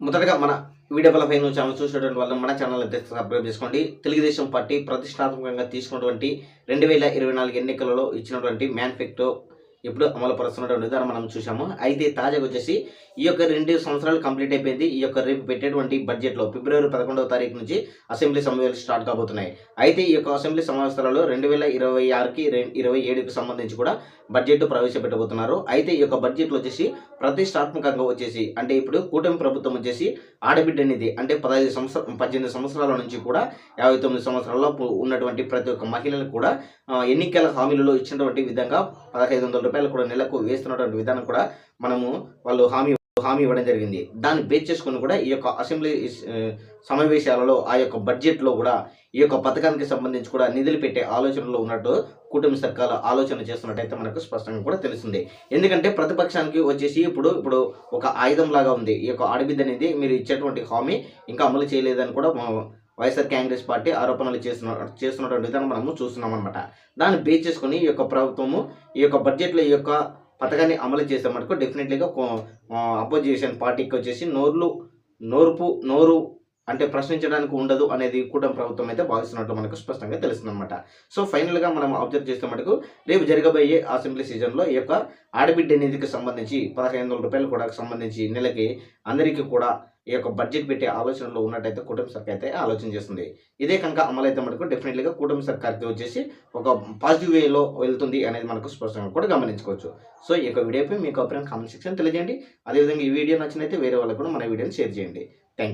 మొదటగా మన వీడియో పై ఛానల్ చూసేటువంటి వాళ్ళు మన ఛానల్ అయితే సబ్స్క్రైబ్ చేసుకోండి. తెలుగుదేశం పార్టీ ప్రతిష్టాత్మకంగా తీసుకున్నటువంటి 2024 ఎన్నికలలో ఇచ్చినటువంటి మేనిఫెస్టో ఇప్పుడు అమలు పరుస్తున్నటువంటి విధానం మనం చూసాము. అయితే తాజాగా వచ్చేసి ఈ యొక్క 2 సంవత్సరాలు కంప్లీట్ అయిపోయింది. ఈ యొక్క రేపు పెట్టేటువంటి బడ్జెట్లో ఫిబ్రవరి 11వ తారీఖు నుంచి అసెంబ్లీ సమావేశాలు స్టార్ట్ కాబోతున్నాయి. అయితే ఈ యొక్క అసెంబ్లీ సమావేశాలలో 2026కి 27కి సంబంధించి కూడా బడ్జెట్ ప్రవేశపెట్టబోతున్నారు. అయితే ఈ యొక్క బడ్జెట్లో వచ్చేసి ప్రతిష్టాత్మకంగా వచ్చేసి అంటే ఇప్పుడు కూటమి ప్రభుత్వం వచ్చేసి ఆడబిడ్డ అనేది అంటే 18 సంవత్సరాల నుంచి కూడా 59 సంవత్సరాల్లో ఉన్నటువంటి ప్రతి ఒక్క మహిళలకు కూడా ఎన్నికల హామీలలో ఇచ్చినటువంటి విధంగా రూ. 1,500 కూడా నెలకు వేస్తున్నటువంటి విధానం కూడా వాళ్ళు హామీ ఇవ్వడం జరిగింది. దాన్ని బేస్ చేసుకుని కూడా ఈ యొక్క అసెంబ్లీ సమావేశాలలో ఆ యొక్క బడ్జెట్లో కూడా ఈ యొక్క పథకానికి సంబంధించి కూడా నిధులు పెట్టే ఆలోచనలో ఉన్నట్టు కూటమి సర్కారు ఆలోచన చేస్తున్నట్టయితే మనకు స్పష్టంగా కూడా తెలుస్తుంది. ఎందుకంటే ప్రతిపక్షానికి వచ్చేసి ఇప్పుడు ఒక ఆయుధం లాగా ఉంది. ఈ యొక్క ఆడబిడ్డ అనేది మీరు ఇచ్చేటువంటి హామీ ఇంకా అమలు చేయలేదని కూడా వైఎస్ఆర్ కాంగ్రెస్ పార్టీ ఆరోపణలు చేస్తున్నటువంటి విధానం మనము చూస్తున్నాం అనమాట. దాన్ని బేస్ చేసుకుని ఈ యొక్క ప్రభుత్వము ఈ యొక్క బడ్జెట్లో ఈ యొక్క పథకాన్ని అమలు చేసే మటుకు డెఫినెట్లీగా అపోజిషన్ పార్టీకి వచ్చేసి నోరు అంటే ప్రశ్నించడానికి ఉండదు అనేది కూటమి ప్రభుత్వం అయితే భావిస్తున్నట్లు మనకు స్పష్టంగా తెలుస్తుంది అనమాట. సో ఫైనల్గా మనం అబ్జర్వ్ చేస్తే మటుకు రేపు జరగబోయే అసెంబ్లీ సీజన్లో ఈ యొక్క ఆడబిడ్డ నిధికి సంబంధించి రూ. 1,500 కూడా సంబంధించి నెలకి అందరికీ కూడా ఈ యొక్క బడ్జెట్ పెట్టే ఆలోచనలో ఉన్నట్టయితే కూటమి సర్కార్ అయితే ఆలోచన చేస్తుంది. ఇదే కనుక అమలైతే మనకు డెఫినెట్లీగా కూటమి సర్కార్కి వచ్చేసి ఒక పాజిటివ్ వేలో వెళ్తుంది అనేది మనకు స్పష్టంగా కూడా గమనించుకోవచ్చు. సో ఈ యొక్క వీడియోపై మీకు అభిప్రాయం కామెంట్ సెక్షన్ తెలియజేయండి. అదేవిధంగా ఈ వీడియో నచ్చినైతే వేరే వాళ్ళకు కూడా మన వీడియోని షేర్ చేయండి.